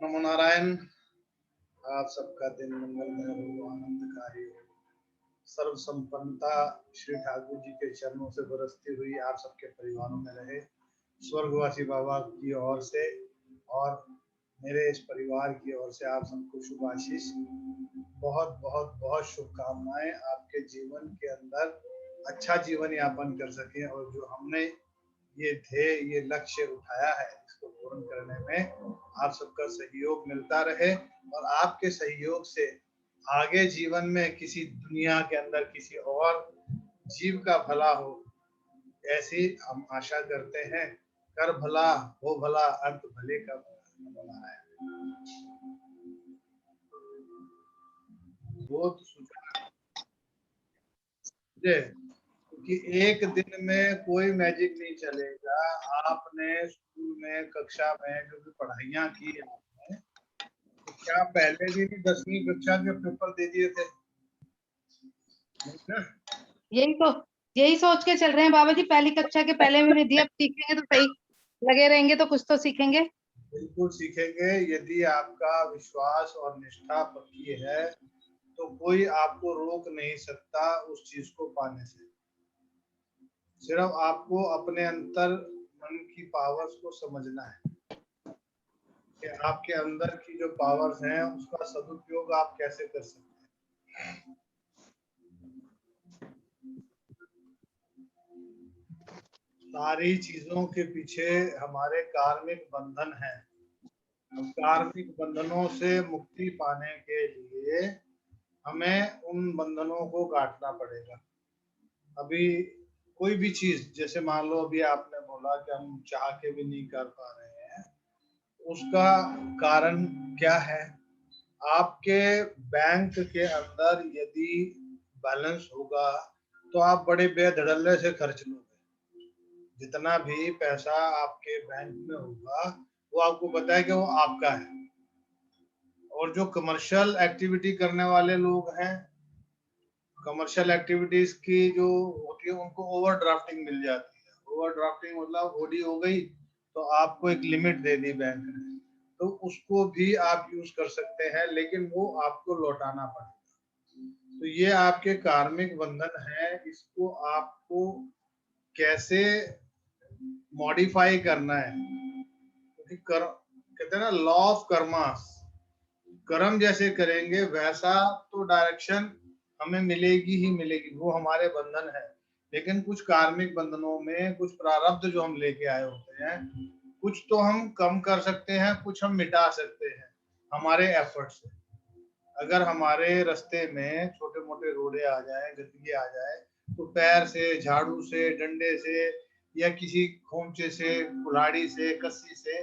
नमो नारायण। आप सबका दिन मंगलमय हो, आनंदकारी हो। सर्व संपन्नता श्री ठाकुर जी के चरणों से बरसती हुई आप सबके परिवारों में रहे। स्वर्गवासी बाबा की ओर से और मेरे इस परिवार की ओर से आप सबको शुभ आशीष, बहुत बहुत बहुत शुभकामनाएं। आपके जीवन के अंदर अच्छा जीवन यापन कर सकें और जो हमने ये ध्येय, ये लक्ष्य उठाया है, इसको पूर्ण करने में आप सबका सहयोग मिलता रहे और आपके सहयोग से आगे जीवन में किसी दुनिया के अंदर किसी और जीव का भला हो, ऐसी हम आशा करते हैं। कर भला हो भला, अंत भले का भला है। बहुत कि एक दिन में कोई मैजिक नहीं चलेगा। आपने स्कूल में, कक्षा में जो भी पढ़ाइयाँ की आपने, तो क्या पहले दिन ही 10वीं कक्षा के पेपर दे दिए थे? यही सोच के चल रहे हैं बाबा जी। पहली कक्षा के पहले मैंने दिया, सीखेंगे तो सही, लगे रहेंगे तो कुछ तो सीखेंगे। बिल्कुल सीखेंगे। यदि आपका विश्वास और निष्ठा पक्की है तो कोई आपको रोक नहीं सकता उस चीज को पाने से। सिर्फ आपको अपने अंतर मन की पावर्स को समझना है कि आपके अंदर की जो पावर्स हैं उसका सदुपयोग आप कैसे कर सकते हैं। सारी चीजों के पीछे हमारे कार्मिक बंधन हैं। कार्मिक बंधनों से मुक्ति पाने के लिए हमें उन बंधनों को काटना पड़ेगा। अभी कोई भी चीज, जैसे मान लो अभी आपने बोला कि हम चाह के भी नहीं कर पा रहे हैं, उसका कारण क्या है? आपके बैंक के अंदर यदि बैलेंस होगा तो आप बड़े बेधड़ल्ले से खर्च लोगे। जितना भी पैसा आपके बैंक में होगा वो आपको पता है कि वो आपका है। और जो कमर्शियल एक्टिविटी करने वाले लोग हैं, कमर्शियल एक्टिविटीज की जो होती है उनको ओवर ड्राफ्टिंग मिल जाती है। ओवर ड्राफ्टिंग मतलब ओडी हो गई तो आपको एक लिमिट दे दी बैंक ने, तो उसको भी आप यूज कर सकते हैं, लेकिन वो आपको लौटाना पड़ेगा। तो ये आपके कार्मिक बंधन है, इसको आपको कैसे मॉडिफाई करना है। क्योंकि कहते हैं ना, लॉ ऑफ कर्मा, कर्म जैसे करेंगे वैसा तो डायरेक्शन हमें मिलेगी ही मिलेगी, वो हमारे बंधन है। लेकिन कुछ कार्मिक बंधनों में कुछ प्रारब्ध जो हम लेके आए होते हैं, कुछ तो हम कम कर सकते हैं, कुछ हम मिटा सकते हैं हमारे एफर्ट से। अगर हमारे रास्ते में छोटे मोटे रोड़े आ जाए, गंदगी आ जाए, तो पैर से, झाड़ू से, डंडे से या किसी खोमचे से, कुल्हाड़ी से, कस्सी से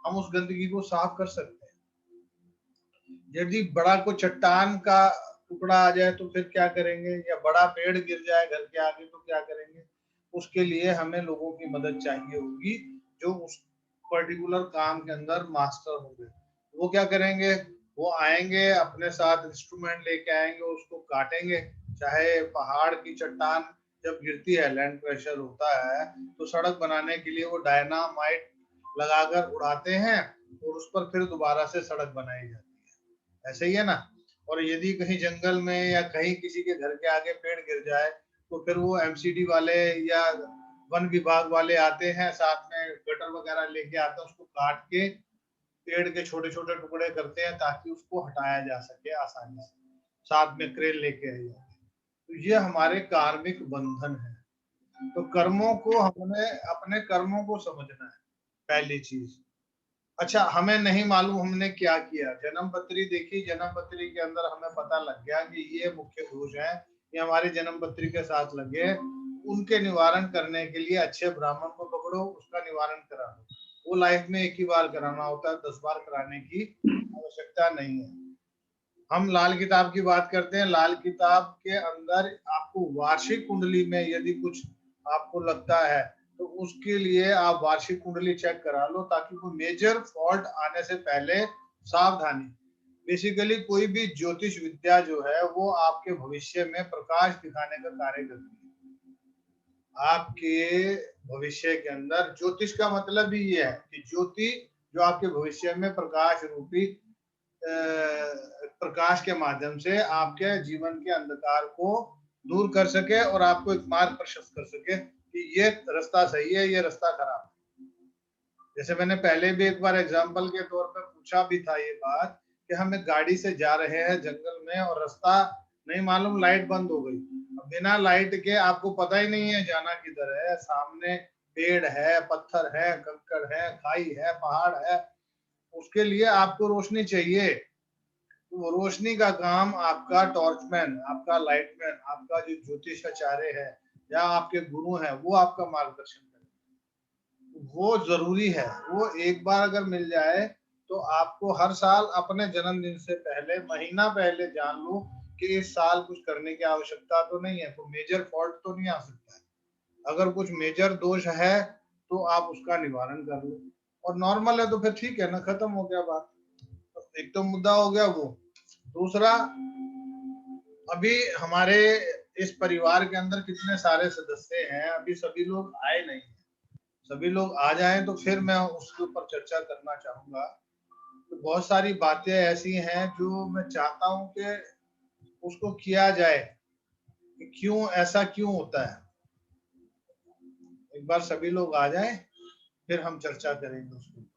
हम उस गंदगी को साफ कर सकते हैं। यदि बड़ा को चट्टान का टुकड़ा आ जाए तो फिर क्या करेंगे, या बड़ा पेड़ गिर जाए घर के आगे तो क्या करेंगे? उसके लिए हमें लोगों की मदद चाहिए होगी जो उस पर्टिकुलर काम के अंदर मास्टर होंगे। वो क्या करेंगे? वो आएंगे, अपने साथ इंस्ट्रूमेंट लेके आएंगे, उसको काटेंगे। चाहे पहाड़ की चट्टान जब गिरती है, लैंड प्रेशर होता है, तो सड़क बनाने के लिए वो डायनामाइट लगाकर उड़ाते हैं और उस पर फिर दोबारा से सड़क बनाई जाती है। ऐसे ही है ना। और यदि कहीं जंगल में या कहीं किसी के घर के आगे पेड़ गिर जाए तो फिर वो एमसीडी वाले या वन विभाग वाले आते हैं, साथ में गटर वगैरह लेके आते हैं, उसको काट के पेड़ के छोटे छोटे टुकड़े करते हैं ताकि उसको हटाया जा सके आसानी से, साथ में क्रेन लेके आए जाते हैं। तो ये हमारे कार्मिक बंधन है। तो कर्मों को हमें अपने कर्मों को समझना है, पहली चीज। अच्छा, हमें नहीं मालूम हमने क्या किया। जन्म पत्री देखी, जन्म पत्री के अंदर हमें पता लग गया कि ये मुख्य दोष है, ये हमारी जन्म पत्री के साथ लगे। उनके निवारण करने के लिए अच्छे ब्राह्मण को पकड़ो, उसका निवारण करा दो। वो लाइफ में एक ही बार कराना होता है, 10 बार कराने की आवश्यकता नहीं है। हम लाल किताब की बात करते हैं। लाल किताब के अंदर आपको वार्षिक कुंडली में यदि कुछ आपको लगता है तो उसके लिए आप वार्षिक कुंडली चेक करा लो, ताकि कोई मेजर फॉल्ट आने से पहले सावधानी। बेसिकली कोई भी ज्योतिष विद्या जो है वो आपके भविष्य में प्रकाश दिखाने का कार्य करती है। आपके भविष्य के अंदर ज्योतिष का मतलब ही ये है कि ज्योति जो आपके भविष्य में प्रकाश रूपी प्रकाश के माध्यम से आपके जीवन के अंधकार को दूर कर सके और आपको एक मार्ग प्रशस्त कर सके कि ये रास्ता सही है, ये रास्ता खराब है। जैसे मैंने पहले भी एक बार एग्जाम्पल के तौर पर पूछा भी था ये बात कि हम एक गाड़ी से जा रहे हैं जंगल में और रास्ता नहीं मालूम, लाइट बंद हो गई। अब बिना लाइट के आपको पता ही नहीं है जाना किधर है, सामने पेड़ है, पत्थर है, कंकड़ है, खाई है, पहाड़ है, उसके लिए आपको रोशनी चाहिए। तो रोशनी का काम आपका टॉर्चमैन, आपका लाइटमैन, आपका जो ज्योतिषाचार्य है या आपके गुरु है, वो आपका मार्गदर्शन करें। वो जरूरी है। वो एक बार अगर मिल जाए तो आपको हर साल अपने जन्मदिन से पहले, महीना पहले जान लो कि इस साल कुछ करने की आवश्यकता तो नहीं है, कोई मेजर फॉल्ट तो नहीं आ सकता है। अगर कुछ मेजर दोष है तो आप उसका निवारण कर लो, और नॉर्मल है तो फिर ठीक है ना, खत्म हो गया बात। तो एक तो मुद्दा हो गया वो। दूसरा, अभी हमारे इस परिवार के अंदर कितने सारे सदस्य हैं, अभी सभी लोग आए नहीं हैं। सभी लोग आ जाएं तो फिर मैं उसके ऊपर चर्चा करना चाहूंगा। तो बहुत सारी बातें ऐसी हैं जो मैं चाहता हूं कि उसको किया जाए कि क्यों ऐसा क्यों होता है। एक बार सभी लोग आ जाएं फिर हम चर्चा करेंगे उसके ऊपर।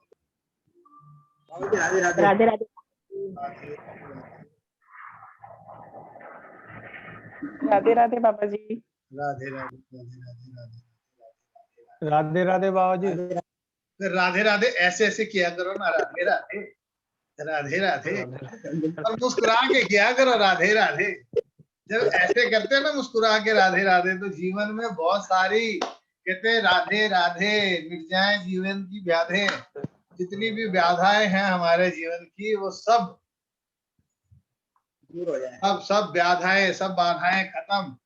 राधे राधे। राधे राधे राधे राधे राधे बाबा जी। राधे राधे राधे राधे राधे राधे राधे बाबा जी। फिर राधे राधे ऐसे ऐसे किया करो ना, राधे राधे राधे राधे, और मुस्कुरा के किया करो राधे राधे। जब ऐसे करते हैं ना मुस्कुरा के राधे राधे, तो जीवन में बहुत सारी, कहते हैं राधे राधे मिट जाए जीवन की व्याधे। जितनी भी व्याधाएं हैं हमारे जीवन की, वो सब दूर हो जाए। सब व्याधाएं, सब बाधाएं खत्म।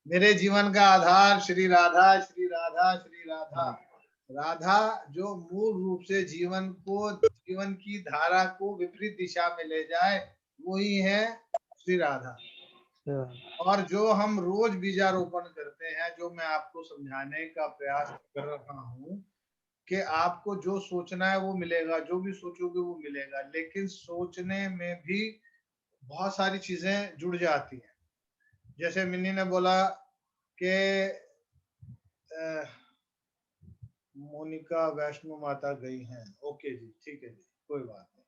मेरे जीवन का आधार श्री राधा, श्री राधा, श्री राधा। राधा जो मूल रूप से जीवन को, जीवन की धारा को विपरीत दिशा में ले जाए, वही है श्री राधा। और जो हम रोज बीजारोपण करते हैं, जो मैं आपको समझाने का प्रयास कर रहा हूँ कि आपको जो सोचना है वो मिलेगा, जो भी सोचोगे वो मिलेगा, लेकिन सोचने में भी बहुत सारी चीजें जुड़ जाती हैं। जैसे मिन्नी ने बोला कि मोनिका वैष्णो माता गई हैं, ओके जी, ठीक है जी, कोई बात नहीं,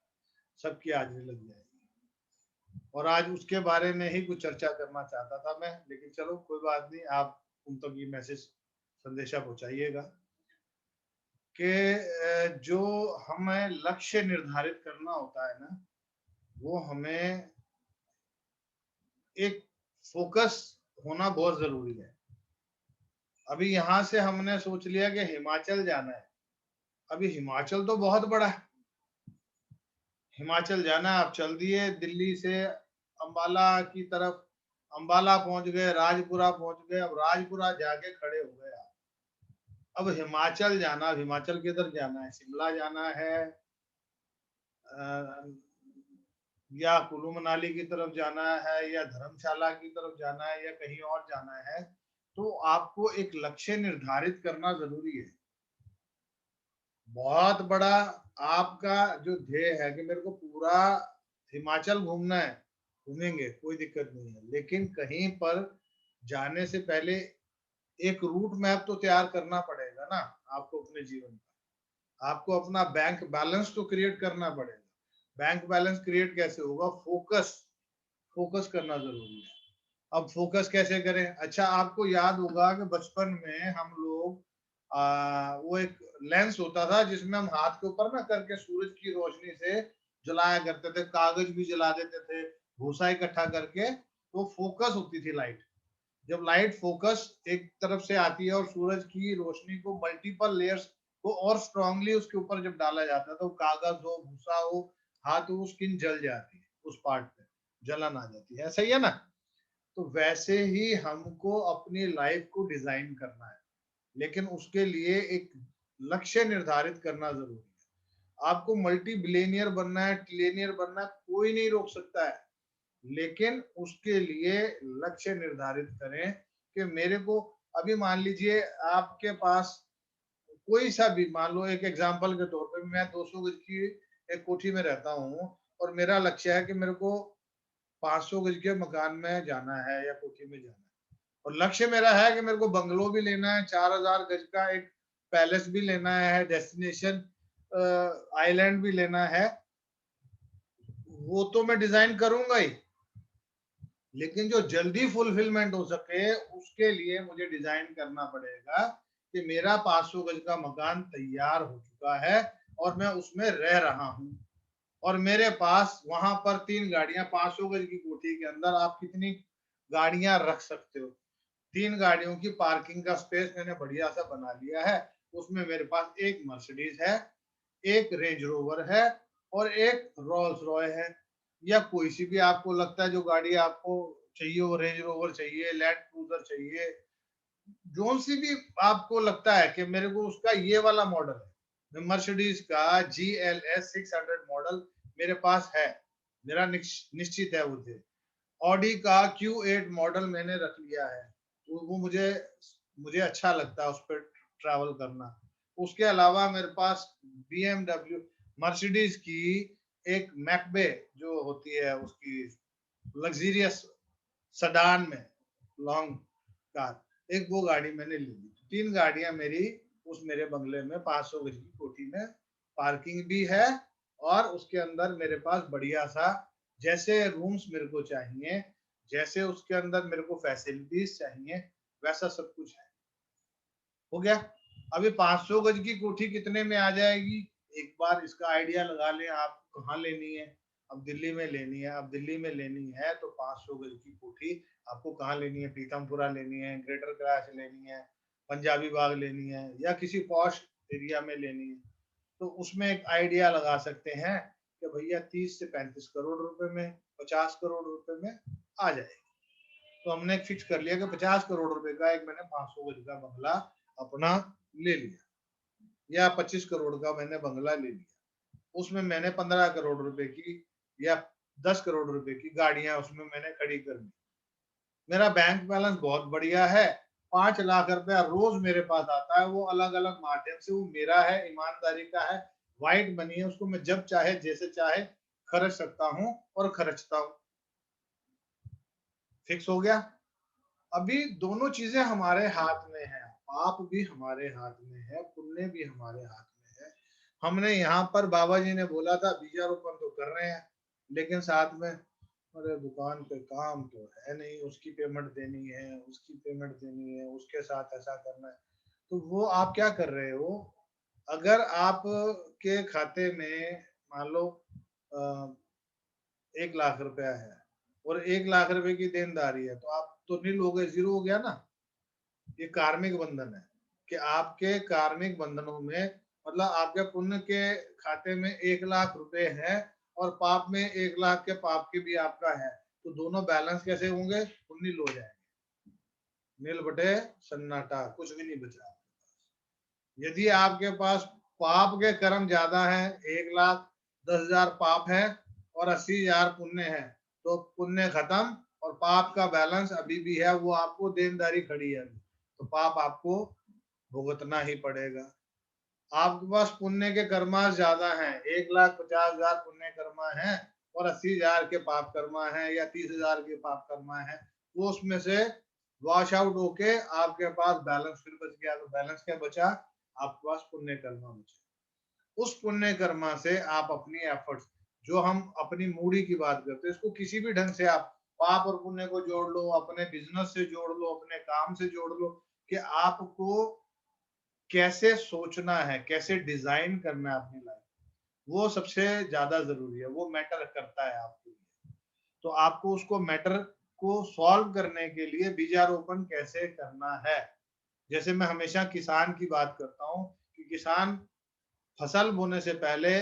सबकी हाजिरी लग जाएगी। और आज उसके बारे में ही कुछ चर्चा करना चाहता था मैं, लेकिन चलो कोई बात नहीं, आप उन तक ये मैसेज संदेशा पहुंचाइएगा कि जो हमें लक्ष्य निर्धारित करना होता है ना, वो हमें एक फोकस होना बहुत जरूरी है। अभी यहाँ से हमने सोच लिया कि हिमाचल जाना है। अभी हिमाचल तो बहुत बड़ा है, हिमाचल जाना है, आप चल दिए दिल्ली से अंबाला की तरफ, अंबाला पहुंच गए, राजपुरा पहुंच गए, अब राजपुरा जाके खड़े हो गए आप। अब हिमाचल जाना, हिमाचल किधर जाना है, शिमला जाना है या कुल्लू मनाली की तरफ जाना है या धर्मशाला की तरफ जाना है या कहीं और जाना है, तो आपको एक लक्ष्य निर्धारित करना जरूरी है। बहुत बड़ा आपका जो ध्येय है कि मेरे को पूरा हिमाचल घूमना है, घूमेंगे, कोई दिक्कत नहीं है, लेकिन कहीं पर जाने से पहले एक रूट मैप तो तैयार करना पड़ेगा ना आपको अपने जीवन का। आपको अपना बैंक बैलेंस तो क्रिएट करना पड़ेगा। बैंक बैलेंस क्रिएट कैसे होगा? फोकस करना जरूरी है। अब फोकस कैसे करें? अच्छा, आपको याद होगा कि बचपन में हम लोग वो एक लेंस होता था जिसमें हम हाथ के ऊपर ना करके सूरज की रोशनी से जलाया करते थे, कागज भी जला देते थे, भूसा इकट्ठा करके, तो फोकस होती थी लाइट। जब लाइट फोकस एक तरफ से आती है और सूरज की रोशनी को मल्टीपल लेयर्स को और स्ट्रांगली उसके ऊपर जब डाला जाता है, तो कागज हो, भूसा हो, हाथ हो, स्किन जल जाती है, उस पार्ट पे जलन आ जाती है, ऐसा ही है ना? तो वैसे ही हमको अपनी लाइफ को डिजाइन करना है, लेकिन उसके लिए एक लक्ष्य निर्धारित करना जरूरी है। आपको मल्टी बिलियनियर बनना है, ट्रिलियनियर बनना है, कोई नहीं रोक सकता है, लेकिन उसके लिए लक्ष्य निर्धारित करें कि मेरे को, अभी मान लीजिए आपके पास कोई सा भी, मान लो एक एग्जांपल के तौर पे मैं 200 गज की एक कोठी में रहता हूँ और मेरा लक्ष्य है कि मेरे को 500 गज के मकान में जाना है या कोठी में जाना है, और लक्ष्य मेरा है कि मेरे को बंगलो भी लेना है, 4000 गज का एक पैलेस भी लेना है, डेस्टिनेशन आइलैंड भी लेना है, वो तो मैं डिजाइन करूंगा ही, लेकिन जो जल्दी फुलफिलमेंट हो सके उसके लिए मुझे डिजाइन करना पड़ेगा कि मेरा 500 गज का मकान तैयार हो चुका है और मैं उसमें रह रहा हूं, और मेरे पास वहां पर 3 गाड़ियां, 500 गज की कोठी के अंदर आप कितनी गाड़ियां रख सकते हो, 3 गाड़ियों की पार्किंग का स्पेस मैंने बढ़िया सा बना लिया है, उसमें मेरे पास एक मर्सिडीज है, एक रेंज रोवर है और एक रोल्स रॉय है, या कोई सी भी आपको लगता है जो गाड़ी आपको चाहिए, वो रेंज रोवर चाहिए, लैंड क्रूजर चाहिए, जो सी भी आपको लगता है कि मेरे को उसका ये वाला मॉडल है, मर्सिडीज का GLS 600 मॉडल मेरे पास है, मेरा निश्चित है मुझे। ऑडी का Q8 मॉडल मैंने रख लिया है, वो मुझे मुझे अच्छा लगता है उस पर ट्रैवल करना। उसके अलावा मेरे पास BMW मर्सिडीज की एक मैकबे जो होती है उसकी लग्जरियस सडान में लॉन्ग कार, एक वो गाड़ी मैंने ले ली, 3 गाड़ियां मेरी उस मेरे बंगले में 500 गज की कोठी में, पार्किंग भी है और उसके अंदर मेरे पास बढ़िया सा जैसे रूम्स मेरे को चाहिए, जैसे उसके अंदर मेरे को फैसिलिटीज चाहिए, वैसा सब कुछ है। हो गया। अभी 500 गज की कोठी कितने में आ जाएगी, एक बार इसका आइडिया लगा लें आप, कहाँ लेनी है। अब दिल्ली में लेनी है, अब दिल्ली में लेनी है तो 500 गज की कोठी आपको कहाँ लेनी है, पीतमपुरा लेनी है, ग्रेटर कैलाश लेनी है, पंजाबी बाग लेनी है, या किसी पॉश एरिया में लेनी है, तो उसमें एक आइडिया लगा सकते हैं कि भैया 30 से 35 करोड़ रुपए में, 50 करोड़ रुपए में आ जाएगी। तो हमने फिक्स कर लिया कि 50 करोड़ रुपए का एक मैंने 500 गज का बंगला अपना ले लिया, या 25 करोड़ का मैंने बंगला ले लिया, उसमें मैंने 15 करोड़ रुपए की या 10 करोड़ रुपए की गाड़ियां उसमें मैंने खड़ी कर दी, मेरा बैंक बैलेंस बहुत बढ़िया है, 5 लाख रुपया रोज मेरे पास आता है, वो अलग अलग माध्यम से, वो मेरा है, ईमानदारी का है, व्हाइट मनी है, उसको मैं जब चाहे जैसे चाहे खर्च सकता हूँ और खर्चता हूँ। फिक्स हो गया। अभी दोनों चीजें हमारे हाथ में है, पाप भी हमारे हाथ में है, पुण्य भी हमारे हाथ में है। हमने यहाँ पर बाबा जी ने बोला था बीजारोपण तो कर रहे हैं, लेकिन साथ में अरे दुकान पे काम तो है नहीं, उसकी पेमेंट देनी है, उसकी पेमेंट देनी है, उसके साथ ऐसा करना है, तो वो आप क्या कर रहे हो, अगर आप के खाते में मान लो 1 लाख रुपया है और 1 लाख रुपए की देनदारी है, तो आप तो नील हो गए, जीरो हो गया ना। ये कार्मिक बंधन है कि आपके कार्मिक बंधनों में, मतलब आपके पुण्य के खाते में 1 लाख रुपए है और पाप में 1 लाख के पाप के भी आपका है, तो दोनों बैलेंस कैसे होंगे, नील हो जाएंगे, नील बटे सन्नाटा, कुछ भी नहीं बचा। यदि आपके पास पाप के कर्म ज्यादा है, 1,10,000 पाप है और 80,000 पुण्य है, तो पुण्य खत्म और पाप का बैलेंस अभी भी है, वो आपको देनदारी खड़ी है, तो पाप आपको भुगतना ही पड़ेगा। आपके पास पुण्य के कर्मा ज्यादा हैं, 1,50,000 पुण्य कर्मा है और 80,000 के पाप कर्मा है या 30,000 के पाप कर्मा है, वो उसमें से वॉश आउट होके आपके पास बैलेंस फिर बच गया, तो बैलेंस क्या बचा, आपके पास पुण्य कर्मा बचा। उस पुण्य कर्मा से आप अपनी एफर्ट्स, जो हम अपनी मूडी की बात करते हैं, इसको किसी भी ढंग से आप पाप और पुण्य को जोड़ लो, अपने बिजनेस से जोड़ लो, अपने काम से जोड़ लो, कि आपको कैसे सोचना है, कैसे डिजाइन करना है अपनी लाइफ, वो सबसे ज्यादा जरूरी है, वो मैटर करता है आपके लिए। तो आपको उसको मैटर को सॉल्व करने के लिए बीजारोपण कैसे करना है, जैसे मैं हमेशा किसान की बात करता हूँ कि किसान फसल बोने से पहले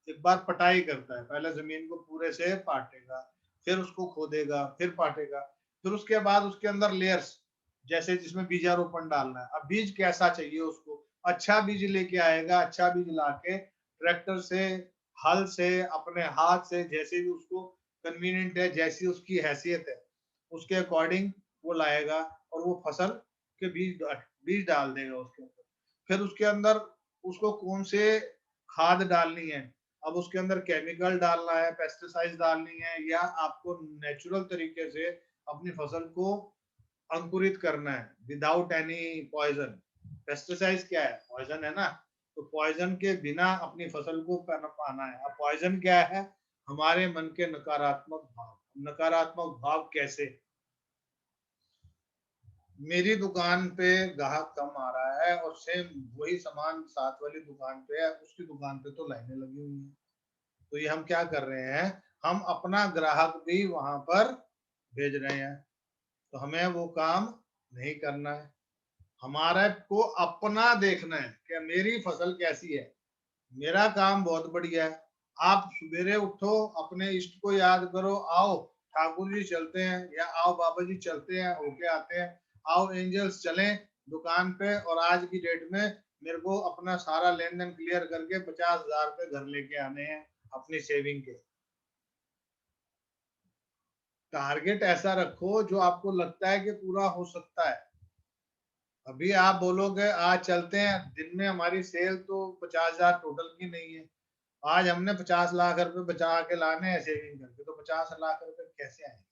एक बार पटाई करता है, पहले जमीन को पूरे से पाटेगा, फिर उसको खोदेगा, फिर पाटेगा, फिर उसके बाद उसके अंदर लेयर्स, जैसे जिसमें बीजारोपण डालना है, अब बीज कैसा चाहिए उसको, अच्छा बीज लेके आएगा, अच्छा बीज लाके ट्रैक्टर से, हल से, अपने हाथ से, जैसे भी उसको कन्वीनियंट है, जैसी उसकी हैसियत है, उसके अकॉर्डिंग वो लाएगा और वो फसल के बीज बीज डाल देगा उसके अंदर। फिर उसके अंदर उसको कौन से खाद डालनी है, अब उसके अंदर केमिकल डालना है, पेस्टिसाइड डालनी है, या आपको नेचुरल तरीके से अपनी फसल को अंकुरित करना है विदाउट एनी पॉइजन। पेस्टिसाइड क्या है? पॉइजन है ना। तो पॉइजन के बिना अपनी फसल को पाना है। अब पॉइजन क्या है? हमारे मन के नकारात्मक भाव। नकारात्मक भाव कैसे? मेरी दुकान पे ग्राहक कम आ रहा है और सेम वही सामान साथ वाली दुकान पे है, उसकी दुकान पे तो लाइनें लगी हुई हैं। तो ये हम क्या कर रहे हैं? हम अपना ग्राहक भी वहां पर भेज रहे हैं। तो हमें वो काम नहीं करना है। हमारे को अपना देखना है कि मेरी फसल कैसी है। मेरा काम बहुत बढ़िया है। आप सवेरे उठो, अपने इष्ट को याद करो, आओ ठाकुर जी चलते हैं, या आओ बाबा जी चलते हैं, होके आते हैं, आओ एंजल्स चलें दुकान पे, और आज की डेट में मेरे को अपना सारा लेन देन क्लियर करके 50,000 रुपए घर लेके आने हैं अपनी सेविंग के। टारगेट ऐसा रखो जो आपको लगता है कि पूरा हो सकता है। अभी आप बोलोगे आज चलते हैं, दिन में हमारी सेल तो 50,000 टोटल की नहीं है। आज हमने 50 लाख रुपए बचा के लाने हैं सेविंग करके, तो 50 लाख रुपए कैसे आएंगे?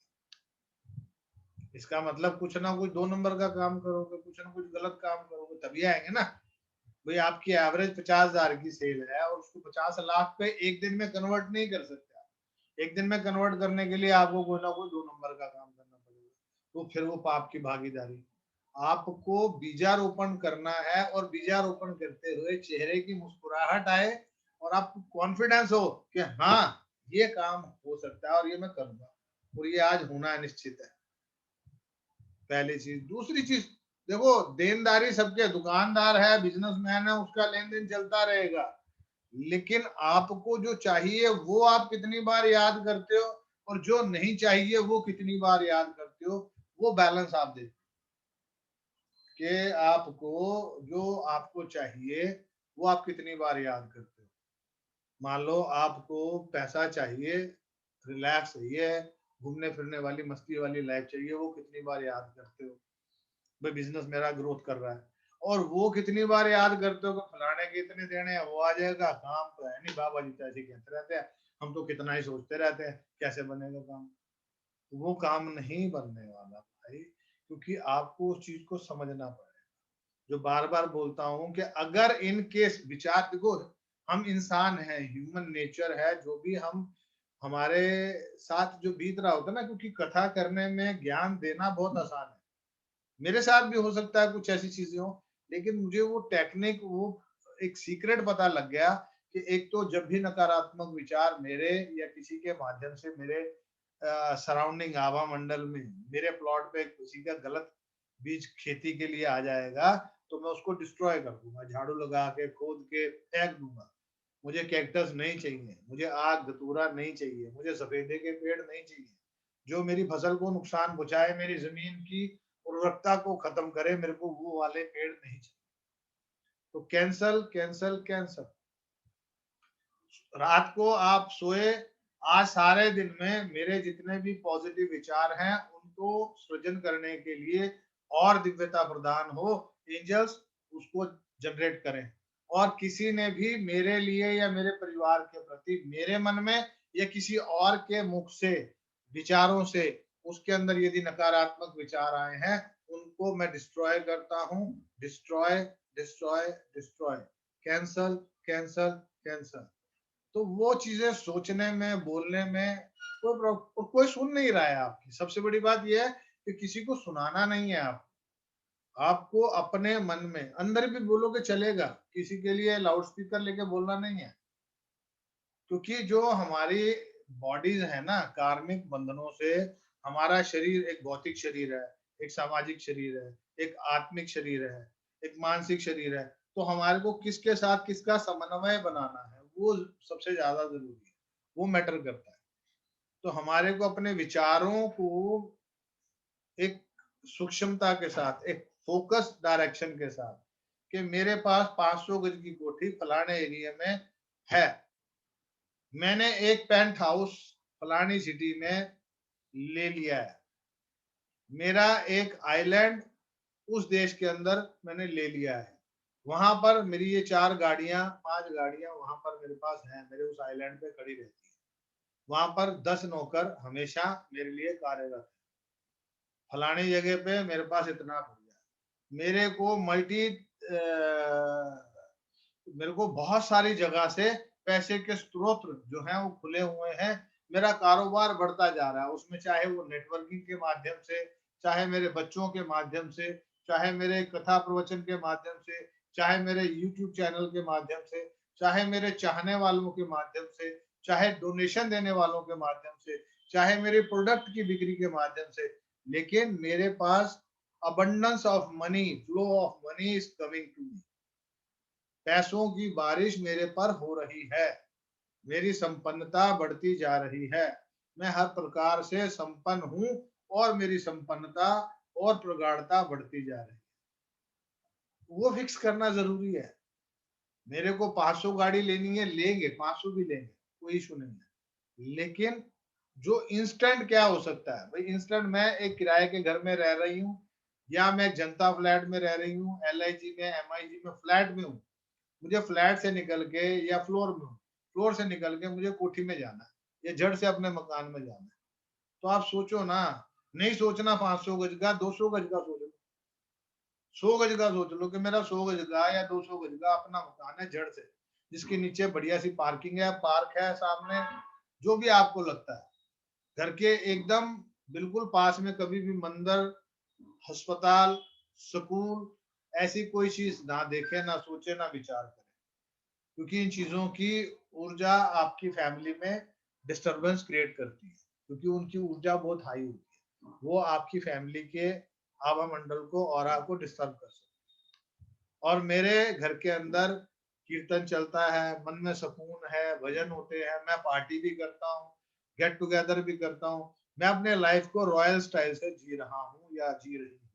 इसका मतलब कुछ ना कुछ 2 नंबर का काम करोगे, कुछ ना कुछ गलत काम करोगे, तभी आएंगे ना। भाई आपकी एवरेज 50,000 की सेल है और उसको 50 लाख पे एक दिन में कन्वर्ट नहीं कर सकते आप। एक दिन में कन्वर्ट करने के लिए आपको कोई ना कोई 2 नंबर का काम करना पड़ेगा। तो फिर वो पाप की भागीदारी। आपको बीजारोपण करना है, और बीजारोपण करते हुए चेहरे की मुस्कुराहट आए और आपको कॉन्फिडेंस हो कि हाँ ये काम हो सकता है और ये मैं करूंगा, और ये आज होना निश्चित है। पहली चीज। दूसरी चीज, देखो देनदारी सबके, दुकानदार है, बिजनेसमैन है, उसका लेन देन चलता रहेगा, लेकिन आपको जो चाहिए वो आप कितनी बार याद करते हो, और जो नहीं चाहिए वो कितनी बार याद करते हो, वो बैलेंस आप देखो कि आपको जो आपको चाहिए वो आप कितनी बार याद करते हो। मान लो आपको पैसा चाहिए, रिलैक्स चाहिए, घूमने फिरने वाली मस्ती वाली लाइफ चाहिए, वो कितनी बार याद करते हो? भाई बिजनेस मेरा ग्रोथ कर रहा है, और वो कितनी बार याद करते हो कि फलाने के इतने देने हैं, वो आ जाएगा, काम तो है नहीं, बाबा जी तो ऐसे कहते रहते हैं, हम तो कितना ही सोचते रहते हैं कैसे बनेगा काम। वो काम नहीं बनने वाला भाई, क्योंकि आपको उस चीज को समझना पड़ेगा। जो बार बार बोलता हूं कि अगर इन केस विचार, देखो हम इंसान हैं, ह्यूमन नेचर है, जो भी हम हमारे साथ जो बीत रहा होता है ना, क्योंकि कथा करने में ज्ञान देना बहुत आसान है। मेरे साथ भी हो सकता है कुछ ऐसी चीजें हो, लेकिन मुझे वो टेक्निक, वो एक सीक्रेट पता लग गया कि एक तो जब भी नकारात्मक विचार मेरे या किसी के माध्यम से मेरे सराउंडिंग आभा मंडल में, मेरे प्लॉट पे किसी का गलत बीज खेती के लिए आ जाएगा, तो मैं उसको डिस्ट्रॉय कर दूंगा, झाड़ू लगा के खोद के फेंक दूंगा। मुझे कैक्टस नहीं चाहिए, मुझे आग धतूरा नहीं चाहिए, मुझे सफेदे के पेड़ नहीं चाहिए। जो मेरी फसल को नुकसान पहुंचाए, मेरी जमीन की उर्वरकता को खत्म करे, मेरे को वो वाले पेड़ नहीं चाहिए। तो कैंसल कैंसल कैंसल। रात को आप सोए, आज सारे दिन में मेरे जितने भी पॉजिटिव विचार हैं उनको सृजन करने के लिए और दिव्यता प्रदान हो, एंजल्स उसको जनरेट करें। और किसी ने भी मेरे लिए या मेरे परिवार के प्रति मेरे मन में या किसी और के मुख से, विचारों से, उसके अंदर यदि नकारात्मक विचार आए हैं, उनको मैं डिस्ट्रॉय करता हूं। Destroy destroy destroy. Cancel cancel cancel. तो वो चीजें सोचने में, बोलने में कोई सुन नहीं रहा है आपकी। सबसे बड़ी बात यह है कि किसी को सुनाना नहीं है। आपको अपने मन में अंदर भी बोलोगे चलेगा, किसी के लिए लाउड स्पीकर लेके बोलना नहीं है। क्योंकि जो हमारी बॉडीज है ना, कार्मिक बंधनों से, हमारा शरीर एक भौतिक शरीर है, एक सामाजिक शरीर है, एक आत्मिक शरीर है, एक मानसिक शरीर है। तो हमारे को किसके साथ किसका समन्वय बनाना है, वो सबसे ज्यादा जरूरी है, वो मैटर करता है। तो हमारे को अपने विचारों को एक सूक्ष्मता के साथ, एक फोकस डायरेक्शन के साथ, कि मेरे पास 500 गज की कोठी फलाने एरिया में है, मैंने एक पेंट हाउस फलानी सिटी में ले लिया है, मेरा एक आइलैंड उस देश के अंदर मैंने ले लिया है, वहां पर मेरी ये 4 गाड़ियां 5 गाड़ियां वहां पर मेरे पास हैं, मेरे उस आइलैंड पे खड़ी रहती है। वहां पर 10 नौकर हमेशा मेरे लिए कार्यरत है। फलानी जगह पे मेरे पास इतना बढ़िया है। मेरे को बहुत सारी जगह से पैसे के स्रोत जो हैं वो खुले हुए हैं। मेरा कारोबार बढ़ता जा रहा है, उसमें चाहे वो नेटवर्किंग के माध्यम से, चाहे मेरे बच्चों के माध्यम से, चाहे मेरे कथा प्रवचन के माध्यम से, चाहे मेरे यूट्यूब चैनल के माध्यम से, चाहे मेरे चाहने वालों के माध्यम से, चाहे डोनेशन देने वालों के माध्यम से, चाहे मेरे प्रोडक्ट की बिक्री के माध्यम से। लेकिन मेरे पास abundance of money, flow of money is coming to me. पैसों की बारिश मेरे पर हो रही है, मेरी संपन्नता बढ़ती जा रही है, मैं हर प्रकार से संपन्न हूं और मेरी संपन्नता और प्रगाढ़ता बढ़ती जा रही है। वो फिक्स करना जरूरी है। मेरे को 500 गाड़ी लेनी है, लेंगे 500 भी लेंगे, कोई इशू नहीं है। लेकिन जो इंस्टेंट क्या हो सकता है भाई, इंस्टेंट मैं एक किराए के घर में रह रही हूँ, या मैं जनता फ्लैट में रह रही हूँ, LIG में, MIG में फ्लैट में हूँ, मुझे फ्लैट से निकल के या फ्लोर में हूँ, फ्लोर से निकल के मुझे कोठी में जाना है या जड़ से अपने मकान में जाना है। तो आप सोचो ना, नहीं सोचना 500 गज का, 200 गज का सोच लो, 100 गज का सोच लो कि मेरा 100 गज का या 200 गज का अपना मकान है जड़ से, जिसके नीचे बढ़िया सी पार्किंग है, पार्क है सामने, जो भी आपको लगता है। घर के एकदम बिल्कुल पास में कभी भी मंदिर, अस्पताल, स्कूल, ऐसी कोई चीज ना देखे, ना सोचे, ना विचार करे, क्योंकि इन चीजों की ऊर्जा आपकी फैमिली में डिस्टरबेंस क्रिएट करती है, क्योंकि उनकी ऊर्जा बहुत हाई होती है, वो आपकी फैमिली के आभा मंडल को और आपको डिस्टर्ब कर सकती है। और मेरे घर के अंदर कीर्तन चलता है, मन में सुकून है, भजन होते हैं, मैं पार्टी भी करता हूँ, गेट टुगेदर भी करता हूँ, मैं अपने लाइफ को रॉयल स्टाइल से जी रहा हूँ या जी रही हूँ।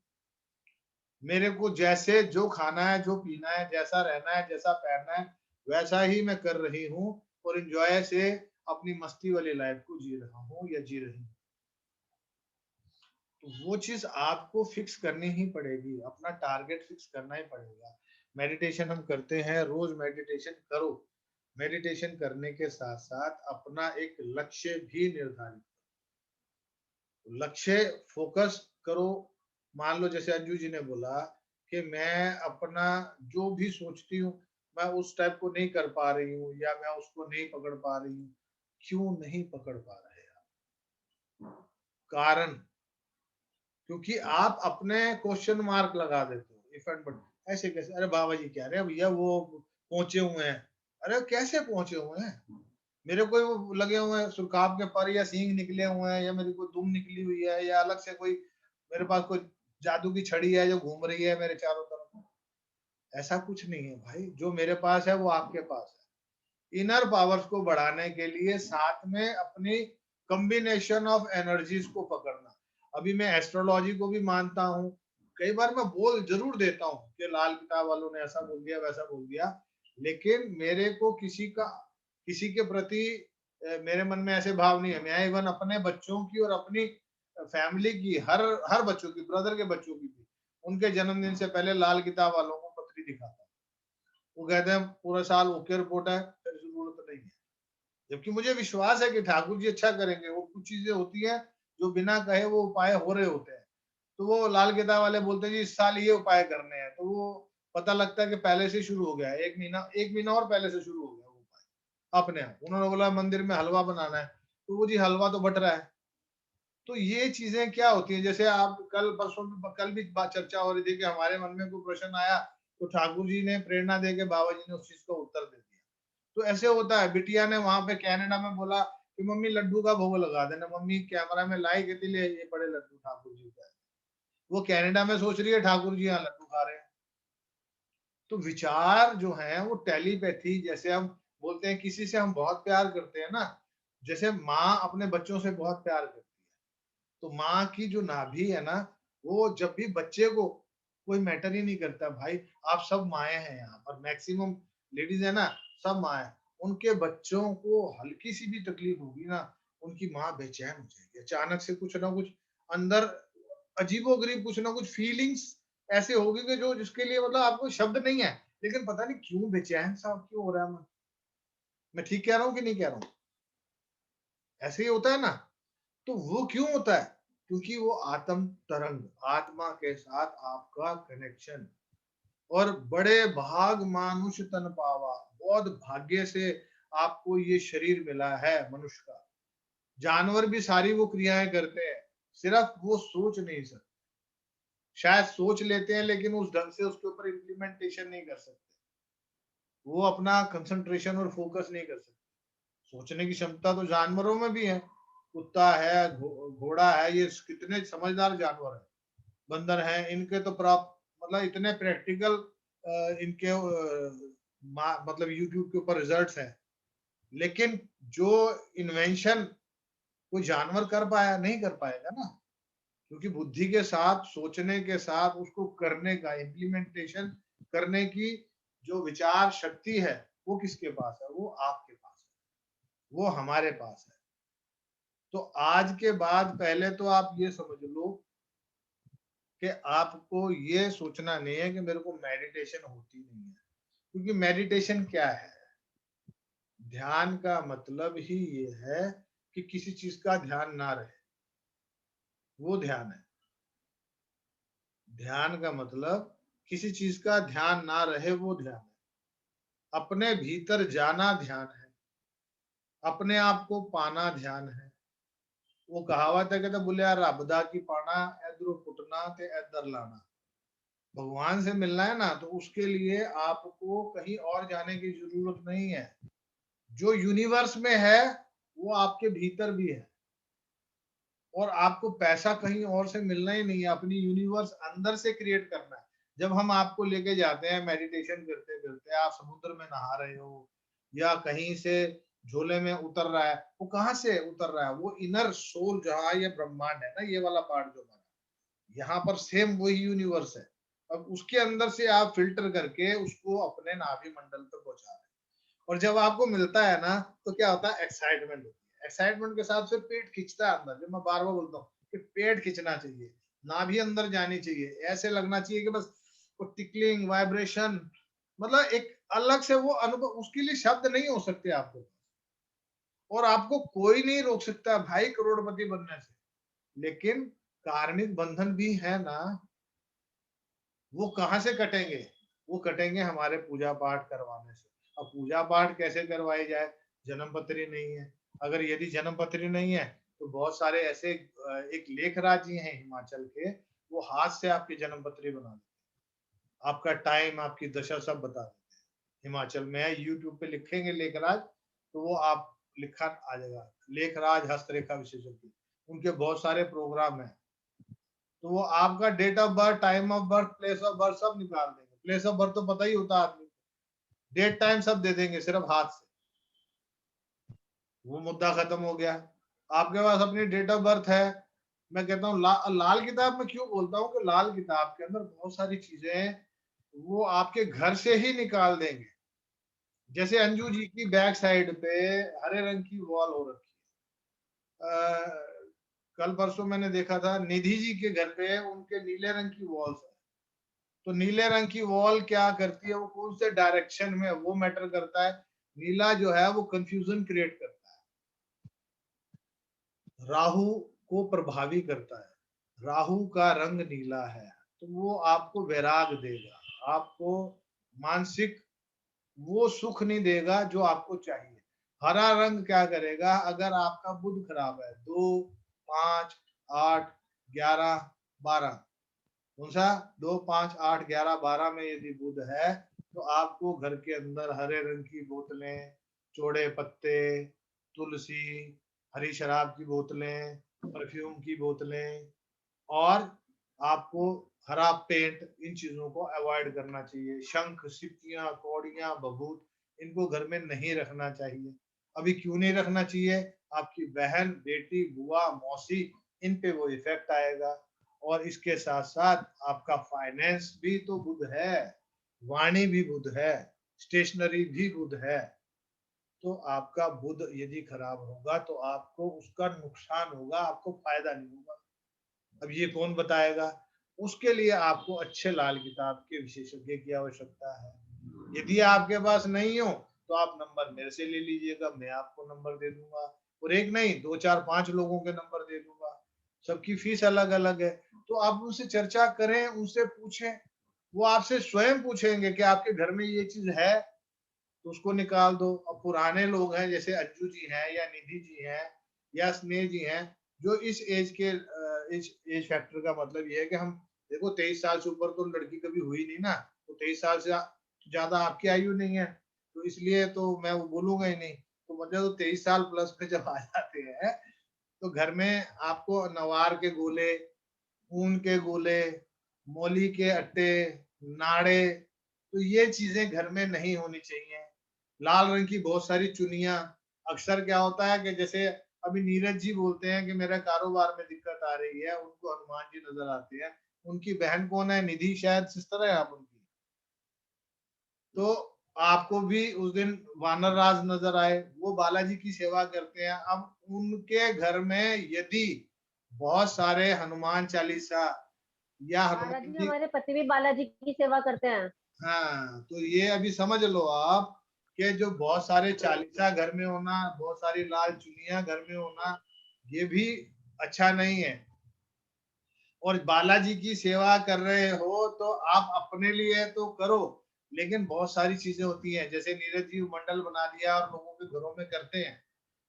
मेरे को जैसे जो खाना है, जो पीना है, जैसा रहना है, जैसा पहनना है, वैसा ही मैं कर रही हूँ और एंजॉय से अपनी मस्ती वाली लाइफ को जी रहा हूँ या जी रही हूँ। तो वो चीज आपको फिक्स करनी ही पड़ेगी, अपना टारगेट फिक्स करना ही पड़ेगा। मेडिटेशन हम करते हैं, रोज मेडिटेशन करो। मेडिटेशन करने के साथ साथ अपना एक लक्ष्य भी निर्धारित करो, लक्ष्य फोकस करो। मान लो जैसे अंजू जी ने बोला कि मैं अपना जो भी सोचती हूँ, मैं उस टाइप को नहीं कर पा रही हूँ या मैं उसको नहीं पकड़ पा रही हूँ। क्यों नहीं पकड़ पा रहे आप? कारण, क्योंकि आप अपने क्वेश्चन मार्क लगा देते हो, इफ एंड बट। ऐसे कैसे, अरे बाबा जी कह रहे हैं भैया वो पहुंचे हुए हैं। अरे कैसे पहुंचे हुए हैं? मेरे को वो लगे हुए हैं सुरखाब के पर, या सींग निकले हुए हैं, या मेरी कोई दुम निकली हुई है, या अलग से कोई मेरे पास कोई जादू की छड़ी है जो घूम रही है मेरे चारों तरफ। ऐसा कुछ नहीं है भाई, जो मेरे पास है वो आपके पास है। इनर पावर्स को बढ़ाने के लिए साथ में अपनी कॉम्बिनेशन ऑफ एनर्जीज को पकड़ना। अभी मैं एस्ट्रोलॉजी को भी मानता हूँ, कई बार मैं बोल जरूर देता हूँ कि लाल किताब वालों ने ऐसा बोल दिया वैसा बोल दिया, लेकिन मेरे को किसी के प्रति मेरे मन में ऐसे भाव नहीं है। मैं इवन अपने बच्चों की और अपनी फैमिली की, हर हर बच्चों की, ब्रदर के बच्चों की भी, उनके जन्मदिन से पहले लाल किताब वालों को पत्री दिखाता हूँ। वो कहते हैं पूरा साल ओके रिपोर्ट है, फिर जरूरत नहीं है। जबकि मुझे विश्वास है कि ठाकुर जी अच्छा करेंगे। वो कुछ चीजें होती हैं जो बिना कहे वो उपाय हो रहे होते हैं, तो वो लाल किताब वाले बोलते हैं जी इस साल ये उपाय करने हैं, तो वो पता लगता है कि पहले से शुरू हो गया है, 1 महीना और पहले से शुरू हो गया वो उपाय अपने आप। उन्होंने बोला मंदिर में हलवा बनाना है, तो वो जी हलवा तो बट रहा है। तो ये चीजें क्या होती हैं, जैसे आप कल भी बात चर्चा हो रही थी कि हमारे मन में कोई प्रश्न आया, तो ठाकुर जी ने प्रेरणा दे के बाबा जी ने उस चीज का उत्तर दे दिया। तो ऐसे होता है। बिटिया ने वहां पे कनाडा में बोला कि मम्मी लड्डू का भोग लगा देना, मम्मी कैमरा में लाई कहती ले ये बड़े लड्डू ठाकुर जी का। वो कनाडा में सोच रही है ठाकुर जी यहाँ लड्डू खा रहे हैं। तो विचार जो है वो टेलीपैथी, जैसे हम बोलते हैं किसी से हम बहुत प्यार करते हैं ना, जैसे माँ अपने बच्चों से बहुत प्यार करती है, तो माँ की जो नाभि है ना, वो जब भी बच्चे को, कोई मैटर ही नहीं करता भाई, आप सब माए हैं यहाँ पर, मैक्सिमम लेडीज है ना, सब माँ है। उनके बच्चों को हल्की सी भी तकलीफ होगी ना, उनकी माँ बेचैन हो जाएगी, अचानक से कुछ ना कुछ अंदर अजीबोगरीब कुछ ना कुछ फीलिंग्स ऐसे होगी कि जो जिसके लिए मतलब आपको शब्द नहीं है, लेकिन पता नहीं क्यों बेचैन सा क्यों हो रहा है मन। मैं ठीक कह रहा हूँ कि नहीं कह रहा हूँ? ऐसे ही होता है ना? तो वो क्यों होता है? क्योंकि वो आत्म तरंग, आत्मा के साथ आपका कनेक्शन। और बड़े भाग मानुष तन पावा, बहुत भाग्य से आपको ये शरीर मिला है मनुष्य का। जानवर भी सारी वो क्रियाएं करते हैं, सिर्फ वो सोच नहीं सकते। शायद सोच लेते हैं लेकिन उस ढंग से उसके ऊपर इम्प्लीमेंटेशन नहीं कर सकते। वो अपना कंसंट्रेशन और फोकस नहीं कर सकते। सोचने की क्षमता तो जानवरों में भी है। कुत्ता है, घोड़ा है, ये कितने समझदार जानवर है। बंदर है, इनके तो प्राप्त मतलब इतने प्रैक्टिकल इनके मतलब यूट्यूब के ऊपर रिजल्ट्स हैं। लेकिन जो इन्वेंशन कोई जानवर कर पाया नहीं कर पाएगा ना, क्योंकि बुद्धि के साथ सोचने के साथ उसको करने का इम्प्लीमेंटेशन करने की जो विचार शक्ति है वो किसके पास है? वो आपके पास है, वो हमारे पास है। तो आज के बाद पहले तो आप ये समझ लो कि आपको ये सोचना नहीं है कि मेरे को मेडिटेशन होती नहीं है, क्योंकि मेडिटेशन क्या है? ध्यान का मतलब ही ये है कि किसी चीज का ध्यान ना रहे, वो ध्यान है। ध्यान का मतलब किसी चीज का ध्यान ना रहे, वो ध्यान है। अपने भीतर जाना ध्यान है, अपने आप को पाना ध्यान है। वो कहावत है कहते बोले यार रबदा की पाना इधर पुटना ते इधर लाना। भगवान से मिलना है ना, तो उसके लिए आपको कहीं और जाने की जरूरत नहीं है। जो यूनिवर्स में है वो आपके भीतर भी है। और आपको पैसा कहीं और से मिलना ही नहीं है, अपनी यूनिवर्स अंदर से क्रिएट करना है। जब हम आपको लेके जाते हैं मेडिटेशन करते करते, आप समुद्र में नहा रहे हो या कहीं से झोले में उतर रहा है, वो कहाँ से उतर रहा है? वो इनर सोल जहाँ ये ब्रह्मांड है ना, ये वाला पार्ट जो बना, यहाँ पर सेम वही यूनिवर्स है। अब उसके अंदर से आप फिल्टर करके उसको अपने नाभि मंडल तक पहुंचा रहे हैं। और जब आपको मिलता है ना, तो क्या होता है? एक्साइटमेंट होती है। एक्साइटमेंट के साथ फिर पेट खींचता है अंदर। जब मैं बार बार बोलता हूँ कि पेट खींचना चाहिए, नाभि अंदर जानी चाहिए, ऐसे लगना चाहिए कि बस वो टिकलिंग वाइब्रेशन, मतलब एक अलग से वो अनुभव, उसके लिए शब्द नहीं हो सकते आपको। और आपको कोई नहीं रोक सकता भाई करोड़पति बनने से। लेकिन कार्मिक बंधन भी है ना, वो कहाँ से कटेंगे? वो कटेंगे हमारे पूजा पाठ करवाने से। अब पूजा पाठ कैसे करवाई जाए? जन्म पत्री नहीं है। अगर यदि जन्म पत्री नहीं है, तो बहुत सारे ऐसे एक लेखराज जी हैं हिमाचल के, वो हाथ से आपकी जन्म पत्री बना देते हैं। आपका टाइम, आपकी दशा सब बता देते हैं। हिमाचल में है, यूट्यूब पे लिखेंगे लेखराज, तो वो आप लिखा आ जाएगा, लेखराज हस्तरेखा विशेषज्ञ। उनके बहुत सारे प्रोग्राम हैं। तो वो आपका date of birth, time of birth, place of birth सब निकाल देंगे। प्लेस ऑफ बर्थ तो पता ही होता है आदमी को, डेट टाइम सब दे देंगे सिर्फ हाथ से। वो मुद्दा खत्म हो गया। आपके पास अपनी डेट ऑफ बर्थ है। मैं कहता हूँ लाल किताब में क्यों बोलता हूँ कि लाल किताब के अंदर बहुत सारी चीजें वो आपके घर से ही निकाल देंगे। जैसे अंजू जी की बैक साइड पे हरे रंग की वॉल हो रखी है। कल परसों मैंने देखा था निधि जी के घर पे उनके नीले रंग की वॉल्स है। तो नीले रंग की वॉल क्या करती है? वो कौन से डायरेक्शन में वो मैटर करता है। नीला जो है वो कंफ्यूजन क्रिएट करता है, राहु को प्रभावी करता है। राहु का रंग नीला है, तो वो आपको वैराग देगा, आपको मानसिक वो सुख नहीं देगा जो आपको चाहिए। हरा रंग क्या करेगा? अगर आपका बुध खराब है, 2, 5, 8, 11, 12, कौन सा? 2, 5, 8, 11, 12 में यदि बुध है, तो आपको घर के अंदर हरे रंग की बोतलें, चौड़े पत्ते, तुलसी, हरी शराब की बोतलें, परफ्यूम की बोतलें, और आपको हरा पेंट, इन चीजों को अवॉइड करना चाहिए। शंख, सिक्कियां, कौड़ियां, भभूत, इनको घर में नहीं रखना चाहिए। अभी क्यों नहीं रखना चाहिए? आपकी बहन, बेटी, बुआ, मौसी, इन पे वो इफेक्ट आएगा। और इसके साथ साथ आपका फाइनेंस भी तो बुध है, वाणी भी बुध है, स्टेशनरी भी बुध है। तो आपका बुध यदि खराब होगा तो आपको उसका नुकसान होगा, आपको फायदा नहीं होगा। अब ये कौन बताएगा? उसके लिए आपको अच्छे लाल किताब के विशेषज्ञ की आवश्यकता है। यदि आपके पास नहीं हो तो आप नंबर मेरे से ले लीजिएगा, मैं आपको नंबर दे दूंगा, और एक नहीं 2 4 5 लोगों के नंबर दे दूंगा, सबकी फीस अलग अलग है। तो आप उनसे चर्चा करें, उनसे पूछें, वो आपसे स्वयं पूछेंगे कि आपके घर में ये चीज है तो उसको निकाल दो। अब पुराने लोग हैं जैसे अज्जू जी हैं या निधि जी हैं या स्नेह जी हैं, जो इस एज के एज फैक्टर का मतलब ये है कि हम देखो 23 साल से ऊपर तो लड़की कभी हुई नहीं ना, तो 23 साल से ज्यादा आपकी आयु नहीं है, तो इसलिए तो मैं वो बोलूंगा ही नहीं। तो मतलब तो 23 साल प्लस में जब आ जाते हैं तो घर में आपको नवार के गोले, ऊन के गोले, मोली के अट्टे, नाड़े, तो ये चीजें घर में नहीं होनी चाहिए। लाल रंग की बहुत सारी चुनिया। अक्सर क्या होता है कि जैसे अभी नीरज जी बोलते हैं कि मेरा कारोबार में दिक्कत आ रही है, उनको हनुमान जी नजर आते हैं। उनकी बहन कौन है? निधि, शायद सिस्टर है आप उनकी। तो आपको भी उस दिन वानर राज नजर आए, वो बालाजी की सेवा करते हैं। अब उनके घर में यदि बहुत सारे हनुमान चालीसा या महाराज हनुमान जी, जी, हमारे पति भी बालाजी की सेवा करते हैं। हाँ, तो ये अभी समझ लो आप कि जो बहुत सारे चालीसा घर में होना, बहुत सारी लाल चुनिया घर में होना, ये भी अच्छा नहीं है। और बालाजी की सेवा कर रहे हो तो आप अपने लिए तो करो, लेकिन बहुत सारी चीजें होती हैं, जैसे नीरज जी मंडल बना दिया और लोगों के घरों में करते हैं,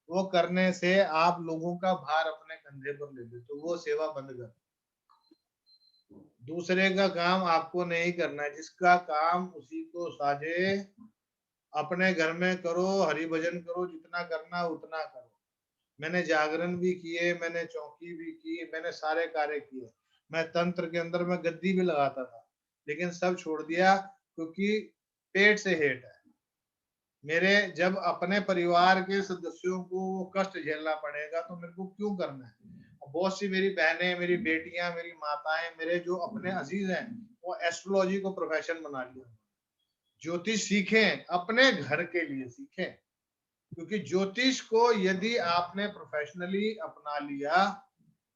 वो करने से आप लोगों का भार अपने कंधे पर ले लेते, तो वो सेवा बंद कर। दूसरे का काम आपको नहीं करना है, जिसका काम उसी को साझे। अपने घर में करो, हरि भजन करो, जितना करना उतना करो। मैंने जागरण भी किए, मैंने चौकी भी की, मैंने सारे कार्य किए। मैं तंत्र के अंदर में गद्दी भी लगाता था, लेकिन सब छोड़ दिया क्योंकि पेट से हेठ है मेरे। जब अपने परिवार के सदस्यों को वो कष्ट झेलना पड़ेगा तो मेरे को क्यों करना है। बहुत सी मेरी बहनें, मेरी बेटियां, मेरी माताएं, मेरे जो अपने अजीज हैं, वो एस्ट्रोलॉजी को प्रोफेशन बना लिया। ज्योतिष सीखें, अपने घर के लिए सीखें, क्योंकि ज्योतिष को यदि आपने प्रोफेशनली अपना लिया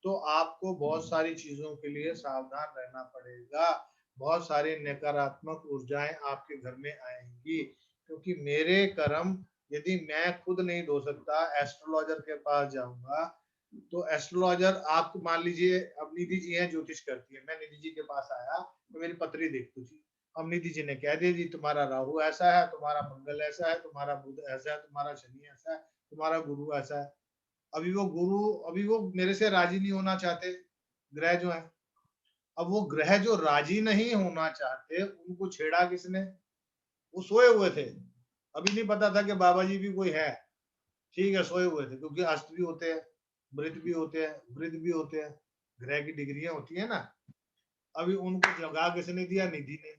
तो आपको बहुत सारी चीजों के लिए सावधान रहना पड़ेगा। बहुत सारी नकारात्मक ऊर्जाएं आपके घर में आएंगी, क्योंकि मेरे कर्म यदि मैं खुद नहीं धो सकता, एस्ट्रोलॉजर के पास जाऊंगा। तो एस्ट्रोलॉजर, आपको मान लीजिए अब निधि जी हैं, ज्योतिष करती है, मैं निधि जी के पास आया तो मेरी पत्री देख दो जी। अब निधि जी ने कह दिया जी तुम्हारा राहु ऐसा है, तुम्हारा मंगल ऐसा है, तुम्हारा बुध ऐसा है, तुम्हारा शनि ऐसा है, तुम्हारा गुरु ऐसा है। अभी वो मेरे से राजी नहीं होना चाहते, ग्रह जो है। अब वो ग्रह जो राजी नहीं होना चाहते उनको छेड़ा किसने? वो सोए हुए थे, अभी नहीं पता था कि बाबा जी भी कोई है। ठीक है, सोए हुए थे, क्योंकि अस्त भी होते हैं, मृत भी होते हैं, वृद्ध भी होते हैं, ग्रह की डिग्रियां होती है ना। अभी उनको जगा किसने दिया? निधि ने।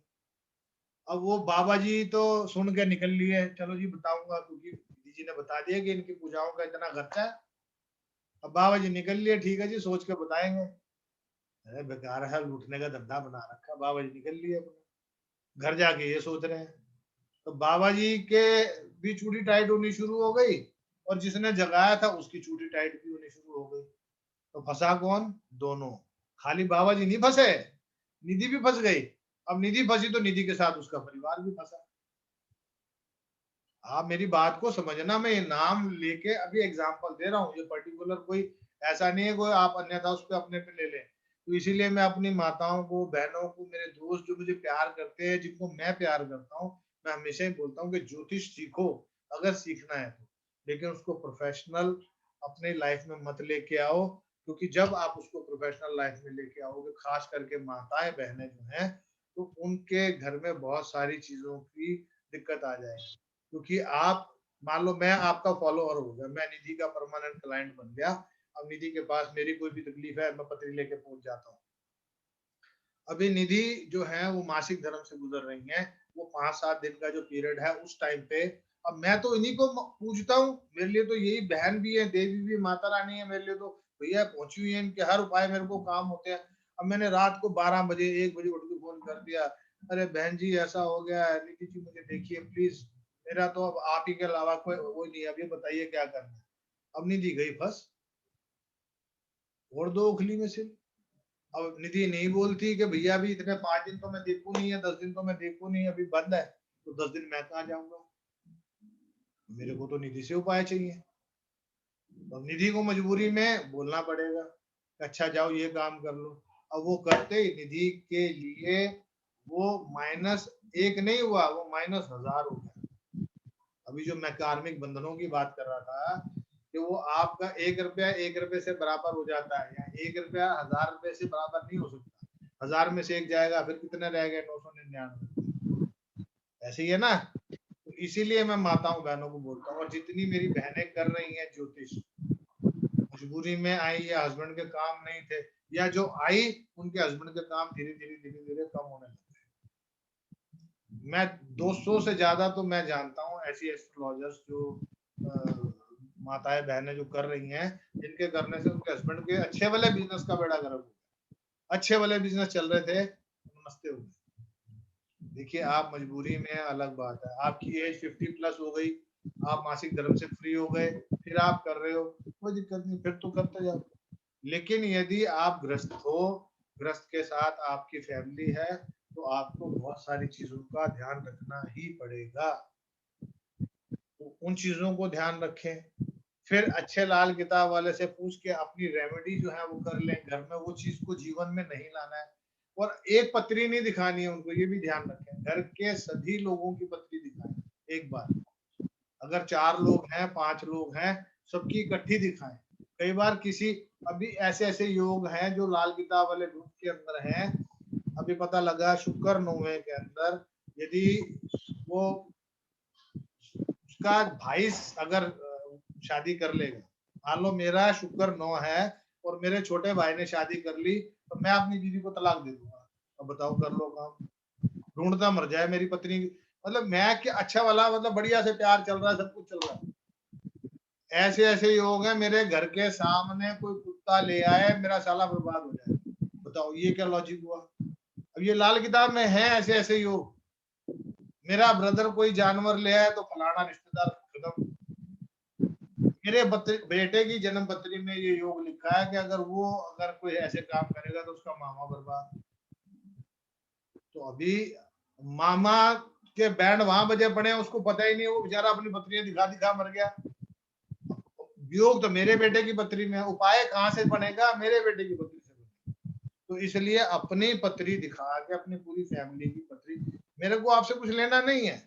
अब वो बाबा जी तो सुन के निकल लिए, चलो जी बताऊंगा, क्योंकि निधि जी ने बता दिया कि इनकी पूजाओं का इतना खर्चा है। अब बाबा जी निकल लिए, ठीक है जी, सोच के बताएंगे। अरे बेकार है, लूटने का धंधा बना रखा। बाबा जी निकल लिए अपने घर, जाके ये सोच रहे हैं। तो बाबा जी के भी चूड़ी टाइट होनी शुरू हो गई, और जिसने जगाया था उसकी चूड़ी टाइट भी होनी शुरू हो गई। तो फंसा कौन? दोनों। खाली बाबा जी नहीं फंसे, निधि भी फंस गई। अब निधि फंसी तो निधि के साथ उसका परिवार भी फंसा। आप मेरी बात को समझना, मैं ये नाम लेके अभी एग्जांपल दे रहा हूँ, ये पर्टिकुलर कोई ऐसा नहीं है कोई आप अन्यथा उस पर अपने पे ले लें। तो इसीलिए मैं अपनी माताओं को, बहनों को, मेरे दोस्त जो मुझे प्यार करते हैं, जिनको मैं प्यार करता हूँ, मैं हमेशा ही बोलता हूँ कि ज्योतिष सीखो अगर सीखना है तो, लेकिन उसको प्रोफेशनल अपनी लाइफ में मत लेके आओ। क्योंकि जब आप उसको प्रोफेशनल लाइफ में लेके आओगे, खास करके माताएं बहनें जो हैं, तो उनके घर में बहुत सारी चीजों की दिक्कत आ जाएगी। क्योंकि आप मान लो मैं आपका फॉलोअर हो गया, मैं निधि का परमानेंट क्लाइंट बन गया। अब निधि के पास मेरी कोई भी तकलीफ है, मैं पत्री लेके पहुंच जाता हूँ। अभी निधि जो है वो मासिक धर्म से गुजर रही हैं, वो 5 7 दिन का जो पीरियड है उस टाइम पे। अब मैं तो इन्हीं को पूछता हूँ, मेरे लिए तो यही बहन भी है, देवी भी, माता रानी है मेरे लिए तो। भैया पहुंची हुई है, इनके हर उपाय मेरे को काम होते हैं। अब मैंने रात को 12 बजे 1 बजे उठ के फोन कर दिया, अरे बहन जी ऐसा हो गया है, निधि जी मुझे देखिए प्लीज, मेरा तो अब आप ही के अलावा कोई वो नहीं है, अब ये बताइए क्या करना है। अब निधि गई फंस, और दो उखली में से। अब निधि नहीं बोलती कि भैया अभी इतने 5 दिन तो मैं देखू नहीं है, 10 दिन तो मैं देखू नहीं, अभी बंद है, तो 10 दिन मैं कहाँ जाऊंगा? मेरे को तो निधि से उपाय चाहिए। तो निधि को मजबूरी में बोलना पड़ेगा, अच्छा जाओ ये काम कर लो। अब वो करते ही निधि के लिए वो -1 नहीं हुआ, वो -1000 हो गया। अभी जो मैं कार्मिक बंधनों की बात कर रहा था कि वो आपका 1 रुपया 1 रुपये से बराबर हो जाता है, या 1 रुपया 1000 रुपये से बराबर नहीं हो सकता। 1000 में से 1 जाएगा, फिर कितने रह गए? 999। ऐसे ही है ना। तो इसीलिए मैं माताओं बहनों को बोलता हूँ, और जितनी मेरी बहनें कर रही हैं ज्योतिष, मजबूरी में आई या हस्बैंड के काम नहीं थे, या जो आई उनके हस्बैंड के काम धीरे धीरे कम होने लगे। मैं 200 से ज्यादा तो मैं जानता हूँ ऐसी एस्ट्रोलॉजर्स जो माताएं बहनें जो कर रही हैं, जिनके करने से उनके हस्बैंड के अच्छे वाले बिजनेस का बेड़ा गर्क हो गया। अच्छे वाले बिजनेस चल रहे थे, नमस्ते हो गए। देखिए, आप मजबूरी में अलग बात है, आपकी एज 50+ हो गई, आप मासिक धर्म से फ्री हो गए, फिर आप कर रहे हो, कोई दिक्कत नहीं, फिर तो करते जाओ। लेकिन यदि आप ग्रस्त हो, ग्रस्त के साथ आपकी फैमिली है, तो आपको बहुत सारी चीजों का ध्यान रखना ही पड़ेगा। तो उन चीजों को ध्यान रखें। फिर अच्छे लाल किताब वाले से पूछ के अपनी रेमेडी जो है वो कर लें। घर में वो चीज को जीवन में नहीं लाना है, और एक पत्री नहीं दिखानी है उनको, ये भी ध्यान रखें। घर के सभी लोगों की पत्री दिखाएं एक बार। अगर 4 लोग हैं, 5 लोग हैं, सबकी इकट्ठी दिखाएं। कई बार किसी, अभी ऐसे ऐसे योग हैं जो लाल किताब वाले ग्रुप के अंदर हैं। अभी पता लगा शुक्र 9वें के अंदर, यदि वो उसका भाई अगर शादी कर लेगा, मान लो मेरा शुक्र 9 है और मेरे छोटे भाई ने शादी कर ली, तो मैं अपनी बीवी को तलाक दे दूंगा। अब बताओ, कर लो काम, ढूंढता मर जाए मेरी पत्नी। मतलब मैं क्या अच्छा वाला, मतलब बढ़िया से प्यार चल रहा है, सब कुछ चल रहा है, ऐसे ऐसे योग है, मेरे घर के सामने कोई कुत्ता ले आए, मेरा साला बर्बाद हो जाए। बताओ ये क्या लॉजिक हुआ? अब ये लाल किताब में है ऐसे ऐसे योग। मेरा ब्रदर कोई जानवर ले आए तो फलाना रिश्तेदार खत्म। मेरे बेटे की जन्म पत्री में ये योग लिखा है कि अगर कोई ऐसे काम करेगा तो उसका मामा बर्बाद। तो अभी मामा के बैंड वहां बजे पड़े, उसको पता ही नहीं, वो बेचारा अपनी पत्रियां दिखा दिखा मर गया। योग तो मेरे बेटे की पत्री में है, उपाय कहाँ से बनेगा? मेरे बेटे की पत्री से बनेगा। तो इसलिए अपनी पत्री दिखा के, अपनी पूरी फैमिली की पत्री, मेरे को आपसे कुछ लेना नहीं है,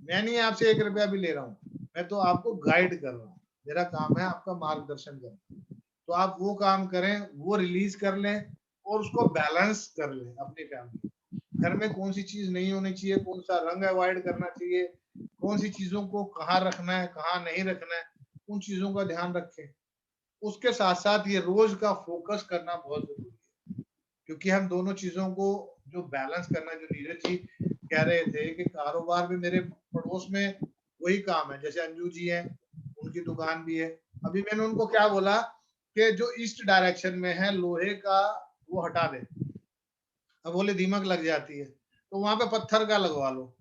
मैं नहीं आपसे 1 रुपया भी ले रहा हूँ, मैं तो आपको गाइड कर रहा हूँ। मेरा काम है आपका मार्गदर्शन करना। तो आप वो काम करें, वो रिलीज कर लें और उसको बैलेंस कर लें अपनी फैमिली। घर में कौन सी चीज नहीं होनी चाहिए, कौन सा रंग अवॉइड करना चाहिए, कौन सी चीजों को कहाँ रखना है, कहाँ नहीं रखना है, उन चीजों का ध्यान रखें। उसके साथ साथ ये रोज का फोकस करना बहुत जरूरी है, क्योंकि हम दोनों चीजों को जो बैलेंस करना, जो नीरज जी कह रहे थे कि कारोबार में मेरे पड़ोस में वही काम है, जैसे अंजू जी हैं, उनकी दुकान भी है। अभी मैंने उनको क्या बोला कि जो ईस्ट डायरेक्शन में है लोहे का, वो हटा दे। अब बोले दीमक लग जाती है, तो वहां पे पत्थर का लगवा लो।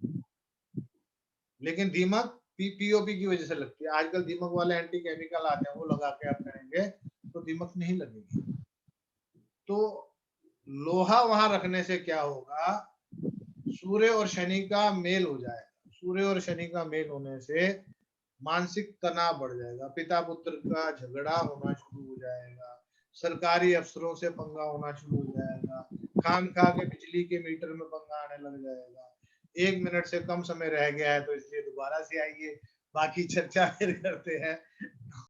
लेकिन दीमक पीओपी की वजह से लगती है। आजकल दीमक वाले एंटी केमिकल आते हैं, वो लगा के आप करेंगे तो दीमक नहीं लगेगी। तो लोहा वहां रखने से क्या होगा? सूर्य और शनि का मेल हो जाएगा। सूर्य और शनि का मेल होने से मानसिक तनाव बढ़ जाएगा, पिता पुत्र का झगड़ा होना शुरू हो जाएगा, सरकारी अफसरों से पंगा होना शुरू हो जाएगा, खाम खा के बिजली के मीटर में पंगा आने लग जाएगा। 1 मिनट से कम समय रह गया है तो इसलिए दोबारा से आइए, बाकी चर्चा फिर करते हैं।